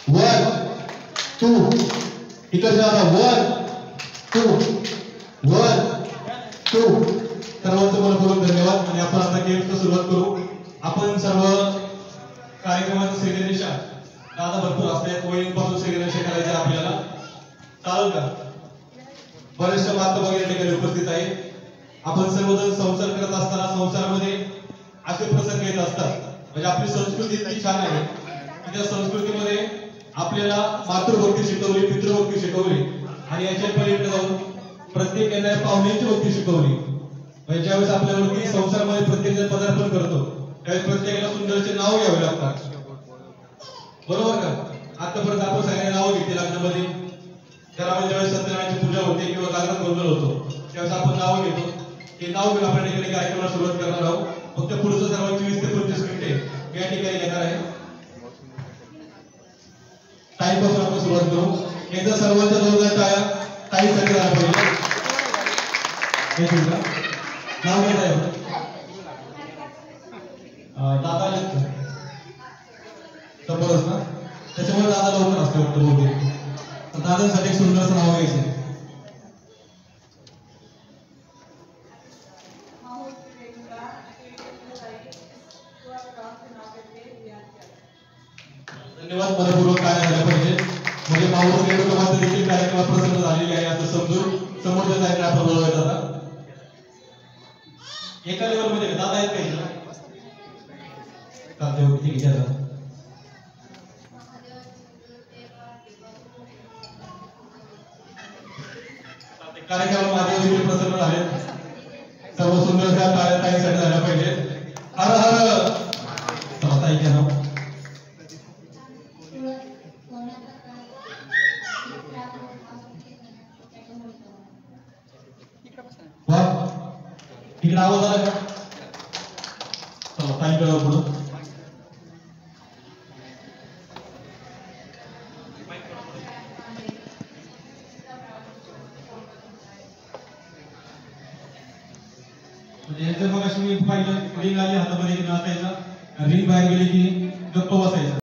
1 2 इकडे आता 1 2 1 2 सर्वांचं मनपूर्वक धन्यवाद। आणि आपण आता गेमची सुरुवात करू। आपण सर्व कार्यक्रमाचं सेलिब्रेशन दादा भरपूर असतात, वहींपासून सेलिब्रेशन करायचं आपल्याला, चालेल का? बरेचसे माता वगैरे ठिकाणी उपस्थित आहे। आपण सर्वजण संसार करत असताना संसारामध्ये असे प्रसंग येत असतात, म्हणजे आपली संस्कृती इतकी छान आहे की त्या संस्कृतीमध्ये आपल्याला मातृभक्ती शिकवली, पितृभक्ती शिकवली आणि याच्या पलीकडे जाऊन प्रत्येक येणाऱ्या पाहुण्यांची भक्ती शिकवली। म्हणजे ज्यावेळेस आपल्यावरती संसारामध्ये प्रत्येक जण पदार्पण करतो त्यावेळेस प्रत्येकाला सुंदरचे नाव घ्यावे लागतात, बरोबर का? आतापर्यंत आपण सगळ्यांनी नाव घेतली लग्नामध्ये, घरामध्ये ज्यावेळेस सत्यनारायणाची पूजा होते किंवा जागरण गोंधळ होतो त्यावेळेस आपण नाव घेतो। हे नाव घेऊन आपण ठिकाणी कार्यक्रमाला सुरुवात करणार आहोत। फक्त पुढचं सर्वांची 20 ते 25 मिनिटे या ठिकाणी घेणार आहे। टाइम पासून आपण सुरुवात करू। एकदा सर्वांच्या जोरदार टाळ्या ताईसाठी झाला पाहिजे। हे तुझं नाव काय आहे? दादा जबरदस्त ना, त्याच्यामुळे दादा लवकर असतो वाटतं बहुतेक। दादांसाठी एक सुंदरचं नाव घ्यायचं। धन्यवाद, मनपूर्वक काय झालं पाहिजे, म्हणजे माऊस रेणुका देखील कार्यक्रमात प्रसन्न झालेली आहे असं समजून समोरच्या साईडने आपण बोलवायचं। आता एका लेवल मध्ये दादा आहेत काही कार्यक्रम माझे देखील प्रसन्न झाले। सर्व सुंदर टाळ्या ताईंसाठी झाल्या पाहिजे। हर हर ताई घ्या नाव। इकडे आवाज आला का? चला ताई करा पुढं। म्हणजे मग अशी मी पाहिलं रिंग आली हातामध्ये की नाचायचा, रिंग बाहेर गेली की गप्प बसायचा।